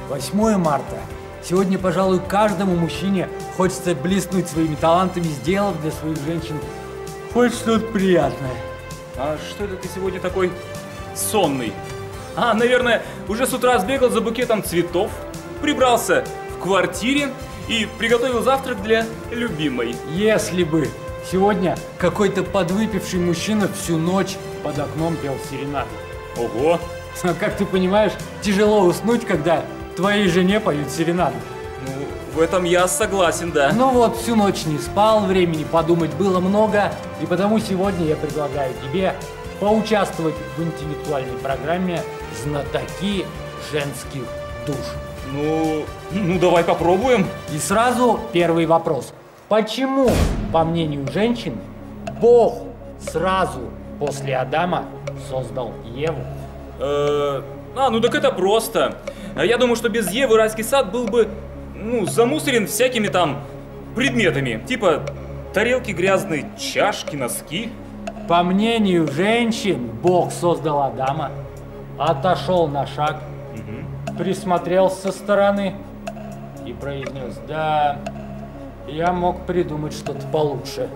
8 марта. Сегодня, пожалуй, каждому мужчине хочется блеснуть своими талантами, сделав для своих женщин хоть что-то приятное. А что это ты сегодня такой сонный? А, наверное, уже с утра сбегал за букетом цветов, прибрался в квартире и приготовил завтрак для любимой. Если бы сегодня какой-то подвыпивший мужчина всю ночь под окном пел серенаду. Ого! А как ты понимаешь, тяжело уснуть, когда твоей жене поют серенаду. Ну, в этом я согласен, да. Ну вот, всю ночь не спал, времени подумать было много, и потому сегодня я предлагаю тебе поучаствовать в интеллектуальной программе «Знатоки женских душ». Ну, давай попробуем. И сразу первый вопрос. Почему, по мнению женщин, Бог сразу после Адама создал Еву? Ну так это просто. Я думаю, что без Евы райский сад был бы, замусорен всякими там предметами. Типа тарелки грязные, чашки, носки. По мнению женщин, Бог создал Адама, отошел на шаг, присмотрелся со стороны и произнес: да, я мог придумать что-то получше.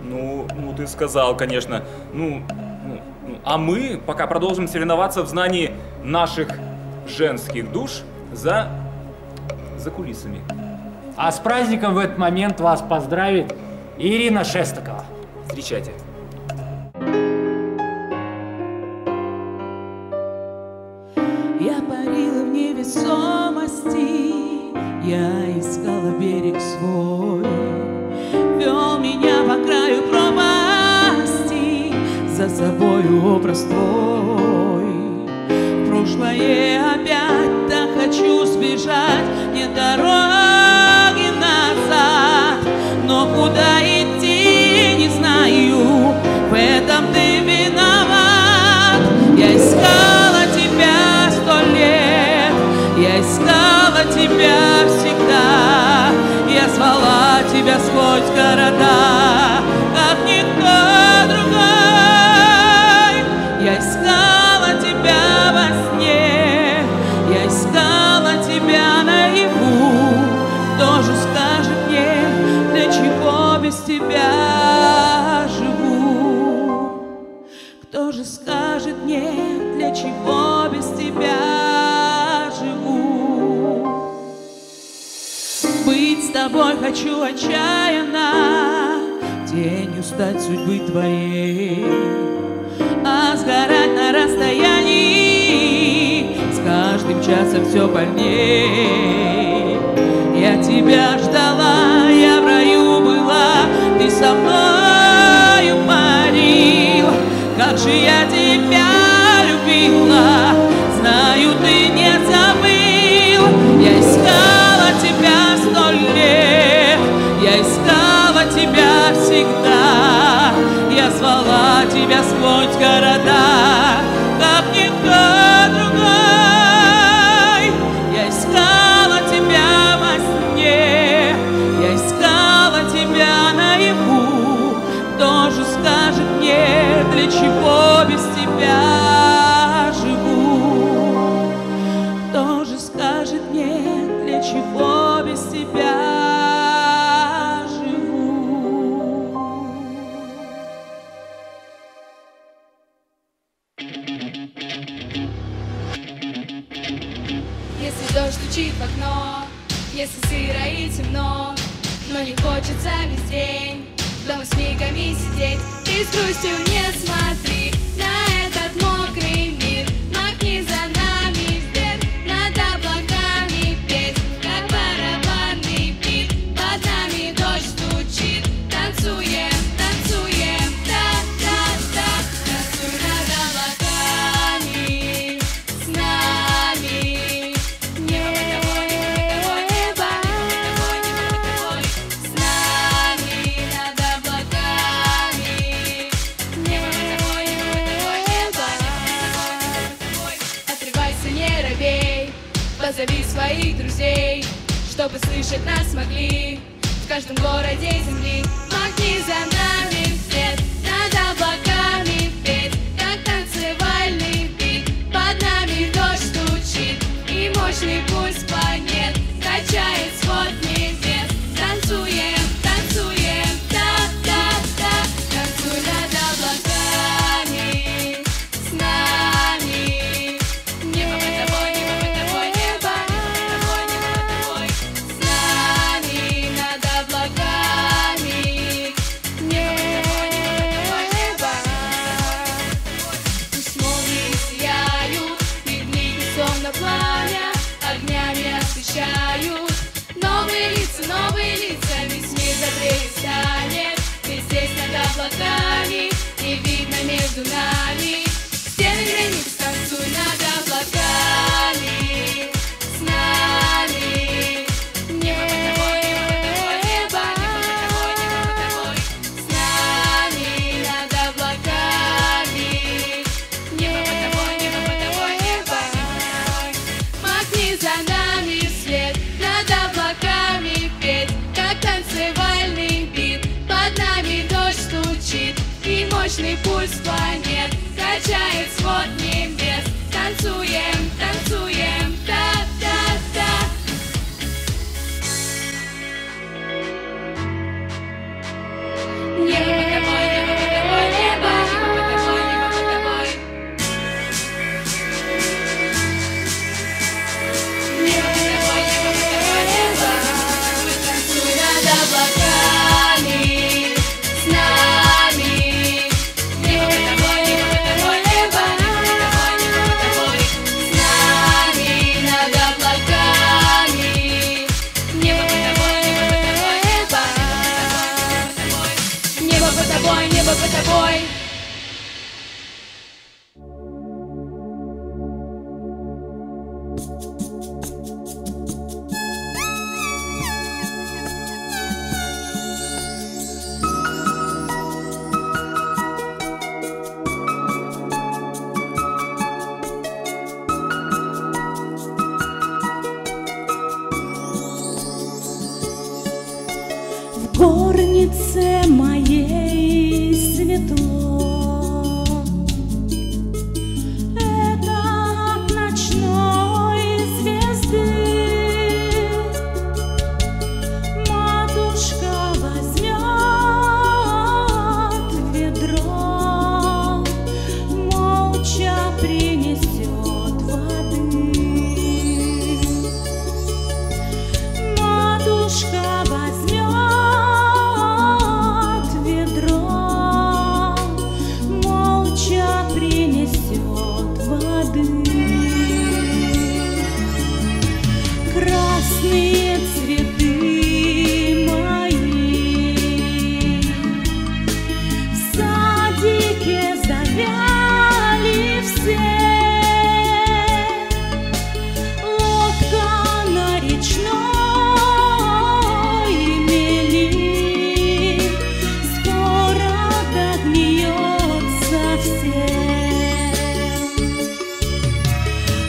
Ну, ты сказал, конечно. А мы пока продолжим соревноваться в знании наших женских душ за кулисами. А с праздником в этот момент вас поздравит Ирина Шестакова. Встречайте. Я парила в невесомости, я искала берег свой, вел меня по краю пропасти, за собою образ твой. В прошлое опять так хочу сбежать, нет дороги назад, но куда идти не знаю, в этом ты виноват. Я искала тебя 100 лет, я искала тебя всегда, я звала тебя сквозь города, как никто другой. Я искала тебя во сне, я искала тебя наяву. Кто же скажет мне, для чего без тебя живу? Кто же скажет мне, для чего без тебя живу? Быть с тобой хочу отчаянно, тенью стать судьбы твоей, а сгорать на расстоянии с каждым часом все больней. Я тебя ждала, я в раю была, ты со мною парил. Как же я тебя любила, знаю, ты не забыл. Я искала тебя 100 лет, я искала тебя всегда, я звала тебя сквозь города, как никто другой. Я искала тебя во сне, я искала тебя наяву. Кто же скажет мне, для чего без тебя живу? Кто же скажет мне, для чего без тебя живу? Если дождь стучит в окно, если сыро и темно, но не хочется весь день дома с книгами сидеть, ты с грустью не смотри на этот мокрый мир, махни за нами вверх, над облаками петь, как барабанный бит, под нами дождь стучит, танцуем, танцуем, да-да-да, танцуй над облаками, с нами, небо, с нами над облаками, небо, отрывайся, не робей, позови своих друзей, чтобы слышать нас могли в каждом городе земли. Махни за нами вслед, над облаками петь, как танцевальный бит, под нами дождь стучит, и мощь мощный пульс планет качает свод небес. Танцуем, танцуем, та-та-та. Танцуй над облаками с нами. Небо под тобой, небо под тобой, небо под тобой, небо под тобой. С нами над облаками. Небо под тобой, небо под тобой, небо. Пусть молнии сияют, медлики словно пламя, огнями освещают. Новые лица, весь мир добрее станет. Ведь здесь над облаками не видно между нами стены границ. Танцуй над облаками с нами. Небо под тобой, небо под тобой, небо, небо под тобой, небо под тобой. С нами над облаками. Небо под тобой, небо под тобой, небо. Махни за нами свет, над облаками петь, как танцевальный бит. Под нами дождь стучит, и мощный пульс планет качает свод небес. Танцуем, танцуем, та-та-та. Небо под тобой, небо под тобой, небо, небо под тобой, небо под тобой. Небо под тобой, небо под тобой, небо. Танцуй над облаками с нами. Небо под тобой, небо под тобой, небо, небо под тобой, небо под тобой. С нами над облаками. Небо под тобой, небо под тобой, небо, небо под тобой, небо под тобой. В горнице моей светло. Это от ночной звезды. Матушка возьмет ведро, молча принесет воды. Матушка возьмет ведро, молча принесет воды. Красные цветы мои в садике завяли все. Лодка на речной мели скоро догниет совсем.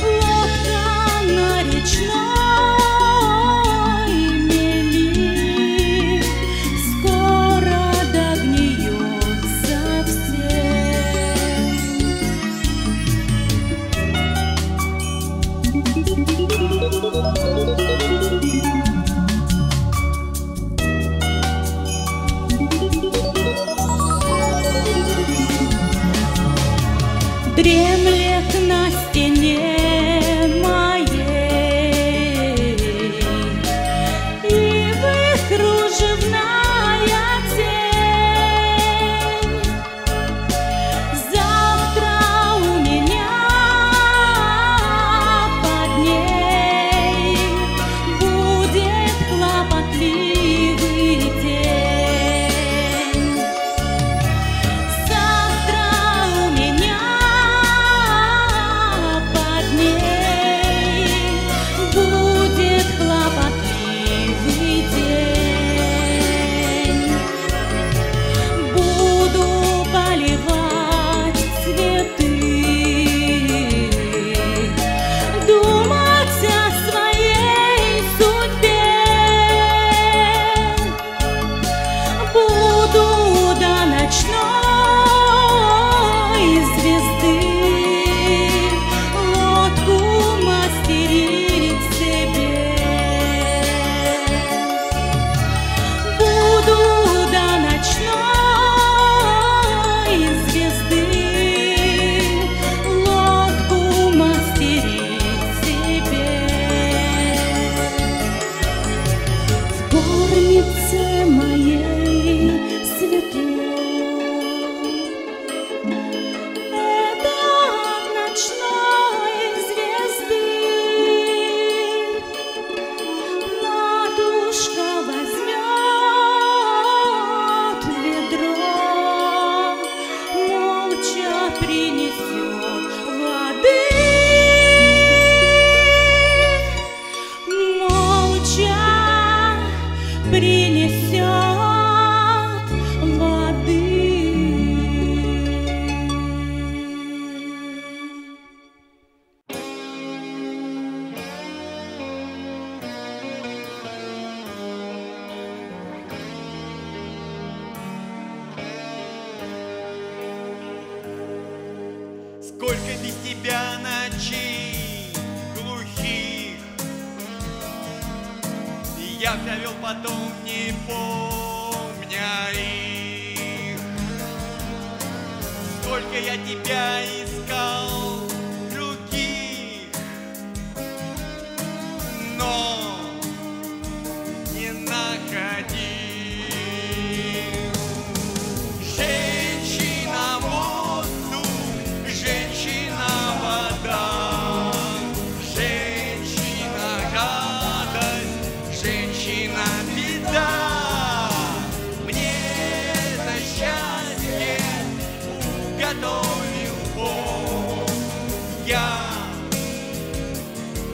Лодка на речной мели скоро догниет совсем. Дремлет на стене моей ивы кружевная тень. Завтра у меня под ней Я провел потом, не помня их. Сколько я тебя искал, других, но не находил. Женщина воздух, женщина вода, женщина радость, женщина беда. Мне это счастье уготовил Бог. Я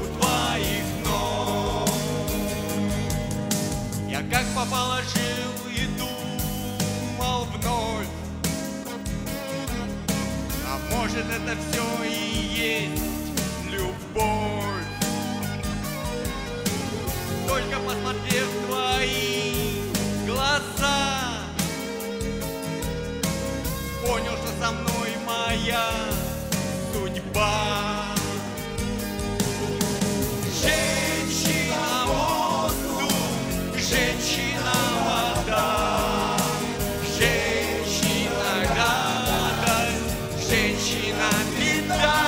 у твоих ног. Я как попало жил и думал вновь, а может это все и есть любовь. Только посмотрев в твои глаза, понял, что со мной моя судьба. Женщина воздух, женщина вода, женщина радость, женщина беда.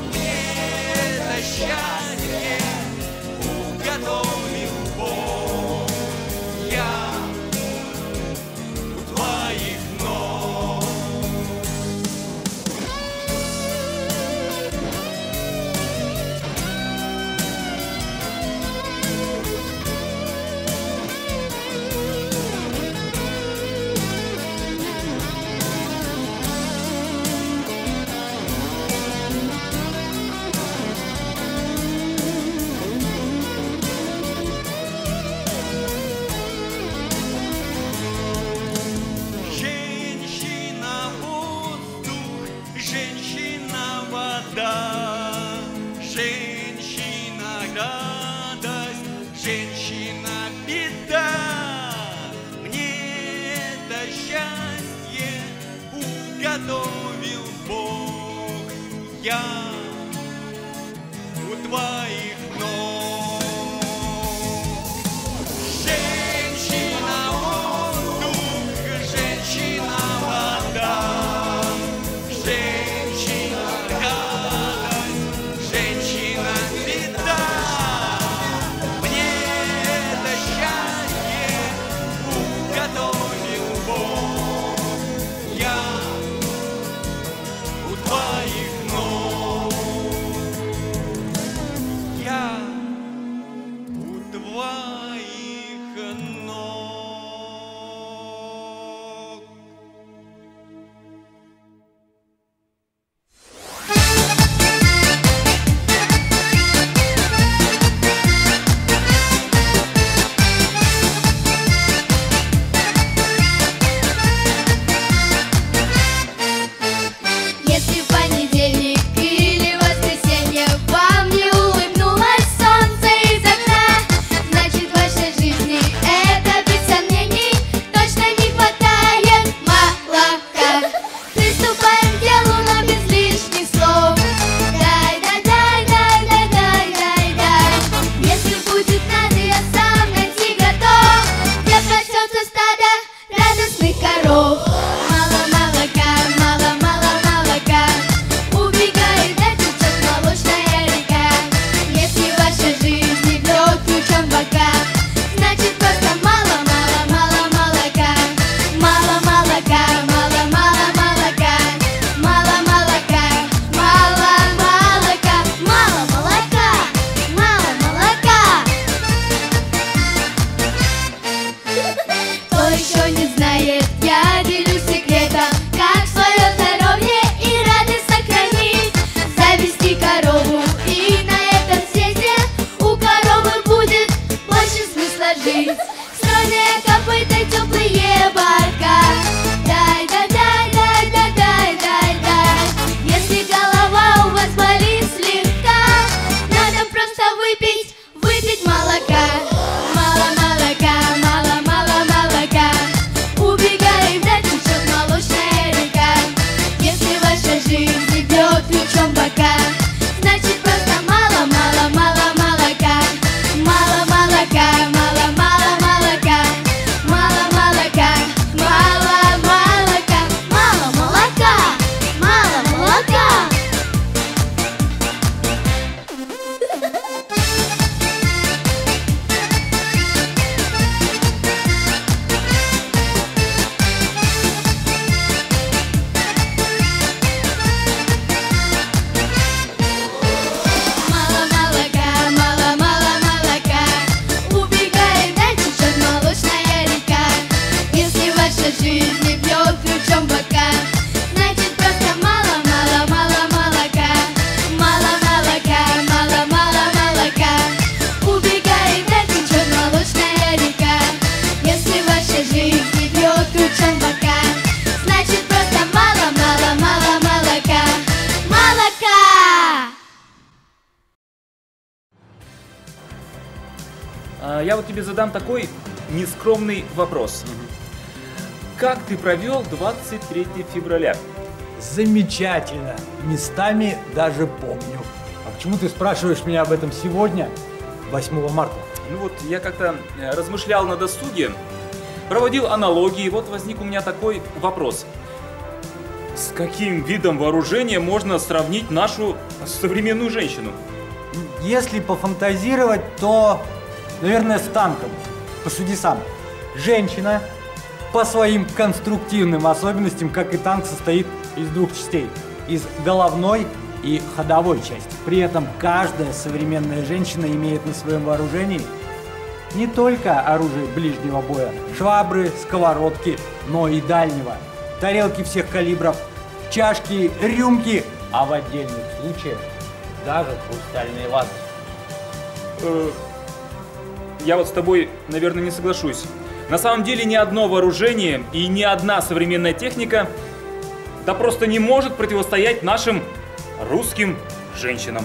Мне это счастье уготовил Бог. Я у твоих ног. Женщина воздух, женщина вода, женщина радость, женщина беда. Мне это счастье уготовил Бог. Я у твоих ног. Женщина воздух, женщина вода, женщина радость, женщина беда. Я вот тебе задам такой нескромный вопрос. Как ты провел 23 февраля? Замечательно. Местами даже помню. А почему ты спрашиваешь меня об этом сегодня, 8 марта? Ну вот, я как-то размышлял на досуге, проводил аналогии, вот возник у меня такой вопрос. С каким видом вооружения можно сравнить нашу современную женщину? Если пофантазировать, то, наверное, с танком. Посуди сам. Женщина по своим конструктивным особенностям, как и танк, состоит из двух частей. Из головной и ходовой части. При этом каждая современная женщина имеет на своем вооружении не только оружие ближнего боя, швабры, сковородки, но и дальнего. Тарелки всех калибров, чашки, рюмки, а в отдельных случаях даже хрустальные вазы. Я вот с тобой, наверное, не соглашусь. На самом деле ни одно вооружение и ни одна современная техника да просто не может противостоять нашим русским женщинам.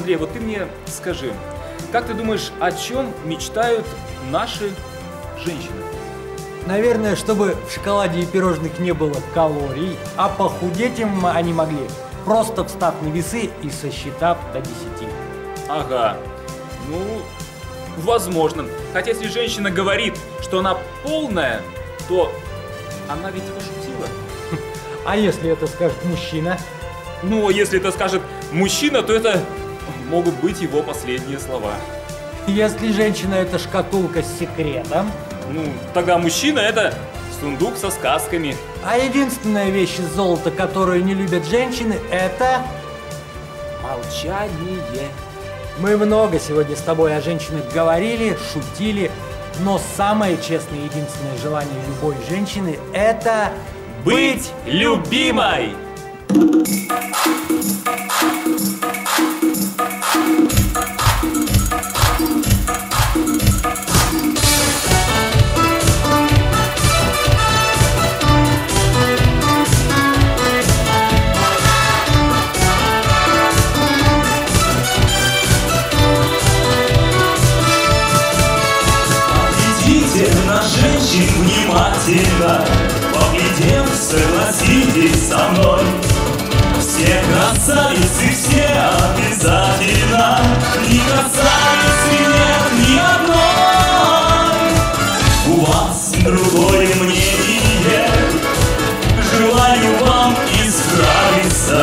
Андрей, вот ты мне скажи, как ты думаешь, о чем мечтают наши женщины? Наверное, чтобы в шоколаде и пирожных не было калорий, а похудеть им они могли, просто встав на весы и сосчитав до 10. Ага, ну, возможно. Хотя если женщина говорит, что она полная, то она ведь пошутила. А если это скажет мужчина? Ну, если это скажет мужчина, то это могут быть его последние слова. Если женщина это шкатулка с секретом? Ну, тогда мужчина это сундук со сказками. А единственная вещь из золота, которую не любят женщины, это... молчание. Мы много сегодня с тобой о женщинах говорили, шутили, но самое честное и единственное желание любой женщины – это... быть любимой! Женщин внимательно, поглядев, согласитесь со мной. Все красавицы, все обязательно, ни красавицы нет ни одной. У вас другое мнение, желаю вам исправиться,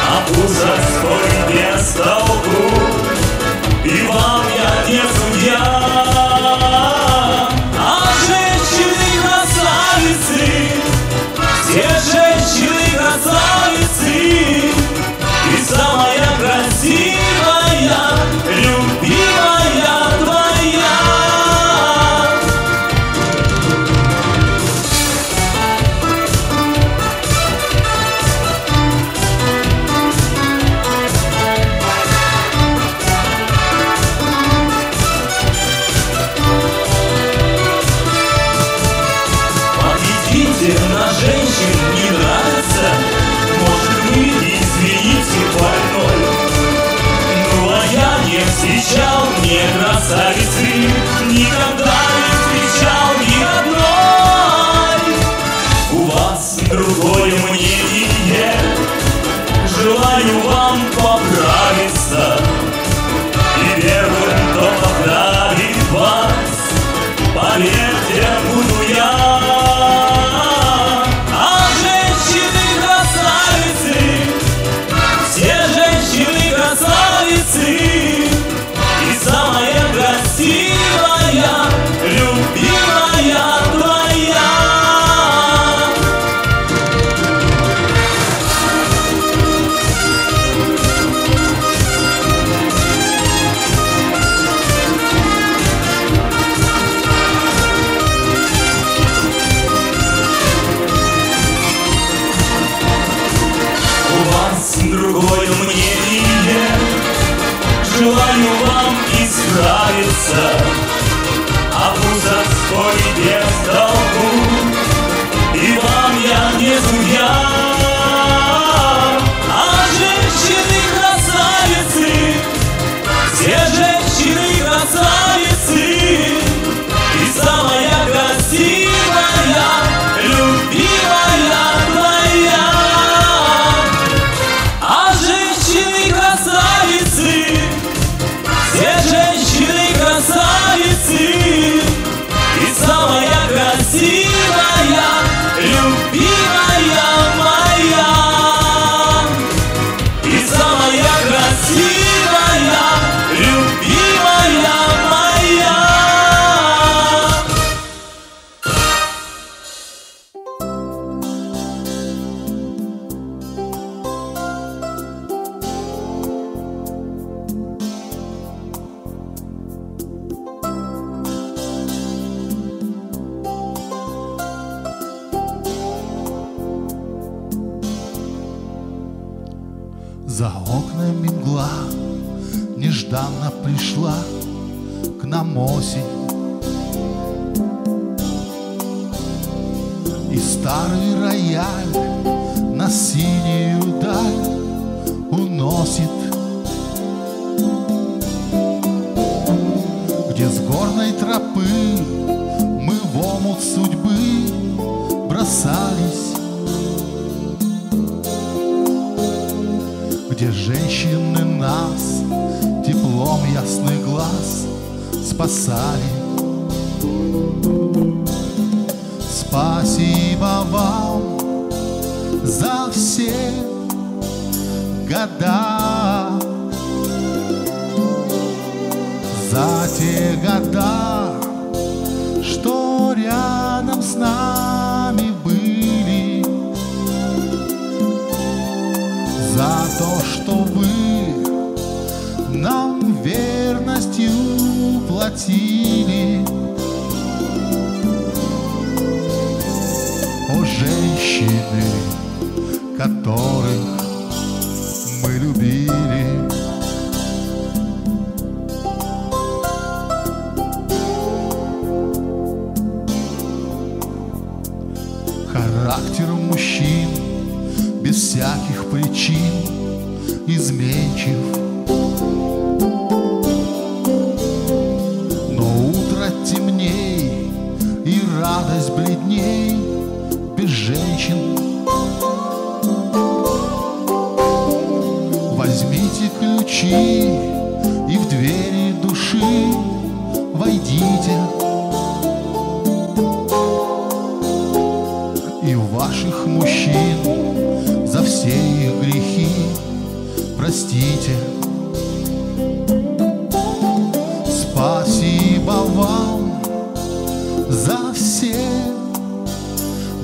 а ужас спорить без толку, и вам я не судья. все женщины красавицы, и самая красивая, любимая твоя. На женщин не нравится, может вы извините больной, ну а я не встречал ни красавицы, никогда не встречал ни одной. У вас другое мнение, желаю вам поправиться, и первым, кто поправит вас, поверьте, буду я. Красавицы, и самая красивая, любимая твоя. У вас другое мнение, желаю вам исправиться, а пузо вскоре без толку, и вам я не судья. А женщины красавицы, все женщины красавицы, и самая красивая, любимая твоя. А женщины красавицы, все женщины красавицы, и самая красивая, любимая моя. И самая красивая, любимая моя. За окнами мгла нежданно пришла к нам осень, и старый рояль на синюю даль уносит, где с горной тропы мы в омут судьбы бросались, где женщины нас теплом ясных глаз спасали. Спасибо вам за все года, за те года, что рядом с нами были, за то, что вы нам верностью платили. О, женщины, которых мы любили, характер мужчин без всяких причин изменчив, но утро темней и радость бледней без женщин. Возьмите ключи и в двери души войдите, и ваших мужчин за все их грехи простите. Спасибо вам за все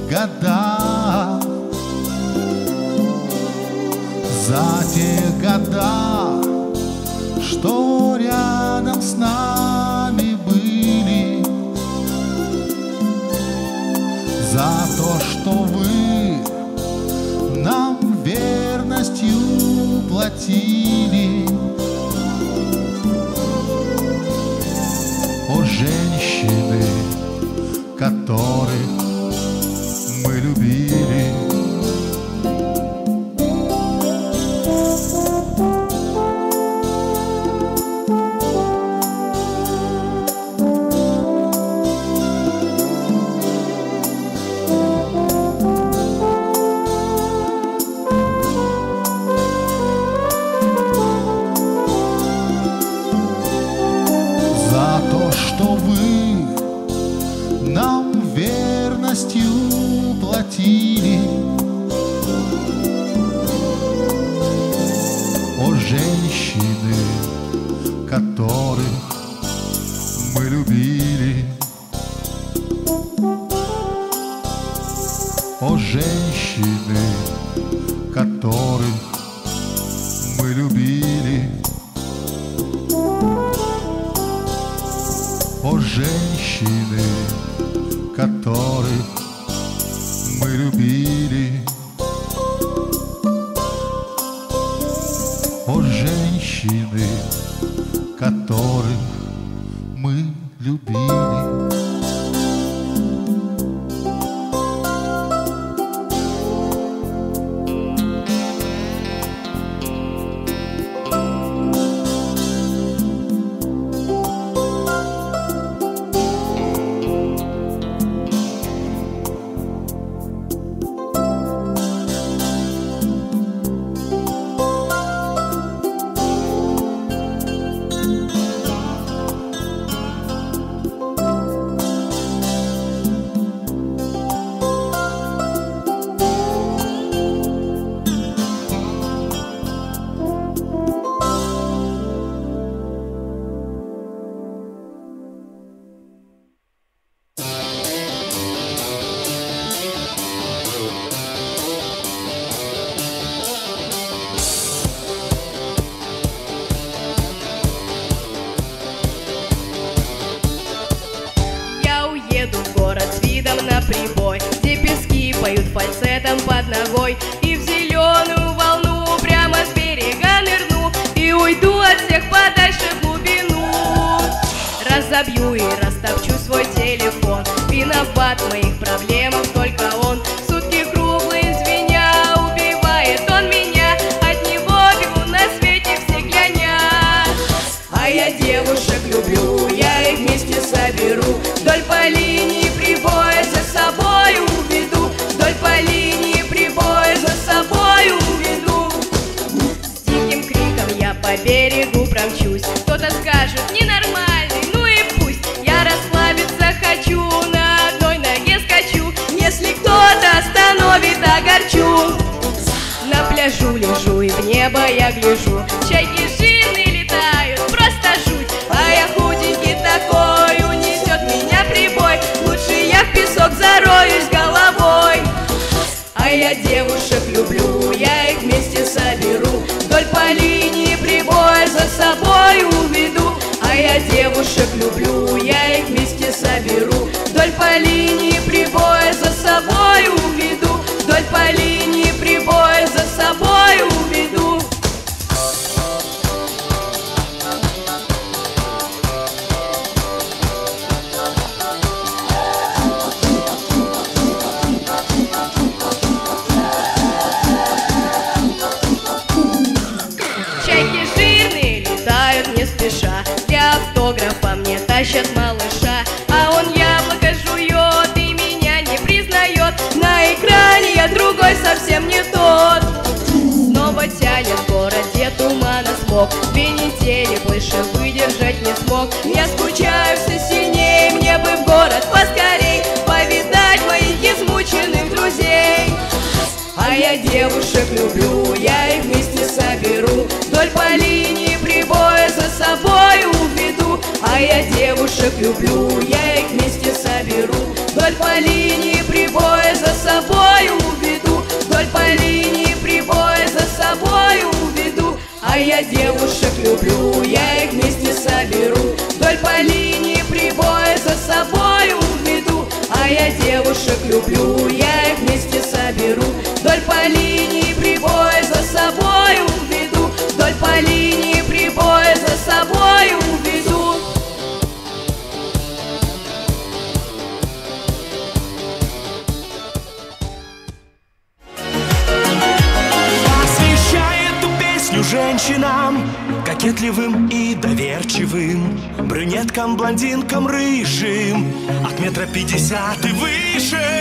года, за те года, что рядом с нами были, за то, что вы нам верностью платили. О, женщины, которых мы любили. За то, что вы нам верностью платили. О, женщины, которых мы любили. О, женщины, которых мы любили. О, женщины, которых мы любили. О, женщины, которых мы любили. прибой, где пески поют фальцетом под ногой. И в зеленую волну прямо с берега нырну и уйду от всех подальше в глубину. Разобью и растопчу свой телефон, виноват в моих проблемах только он. Сутки круглые звеня, убивает он меня, от него бегу на свете все глянят. А я девушек люблю, я их вместе соберу, вдоль по линии прибоя за собой уведу, вдоль по линии прибоя за собой уведу. С диким криком я по берегу промчусь, кто-то скажет ненормальный, ну и пусть. Я расслабиться хочу, на одной ноге скачу, если кто-то остановит, огорчу. На пляжу лежу и в небо я гляжу, чайки жирные летают, просто жуть. А я худенький такой, унесет меня прибой, лучше я в песок зароюсь головой. А я девушек люблю, я их вместе соберу, вдоль по линии прибоя за собой уведу. А я девушек люблю, я их вместе соберу, вдоль по линии прибоя за собой уведу, вдоль по линии прибоя за собой уведу. Чайки жирные летают не спеша, для автографа мне тащат малыша. А он яблоко жует и меня не признает, на экране я другой, совсем не тот. Снова тянет в городе тумана смог, 2 недели больше выдержать не смог. Я скучаю все сильнее, мне бы в город поскорей повидать моих измученных друзей. А я девушек люблю, я их вместе соберу, вдоль по линии прибоя за собой уведу. А я девушек люблю, я их вместе соберу, вдоль по линии прибоя за собой уведу, вдоль по линии прибоя за собой уведу. я девушек люблю, я их вместе соберу, вдоль по линии прибоя за собою веду. А я девушек люблю, я их вместе соберу, вдоль по линии прибоя за собою веду, вдоль по линии прибоя за собою веду. Женщинам, кокетливым и доверчивым, брюнеткам, блондинкам, рыжим, от 1,50 м и выше.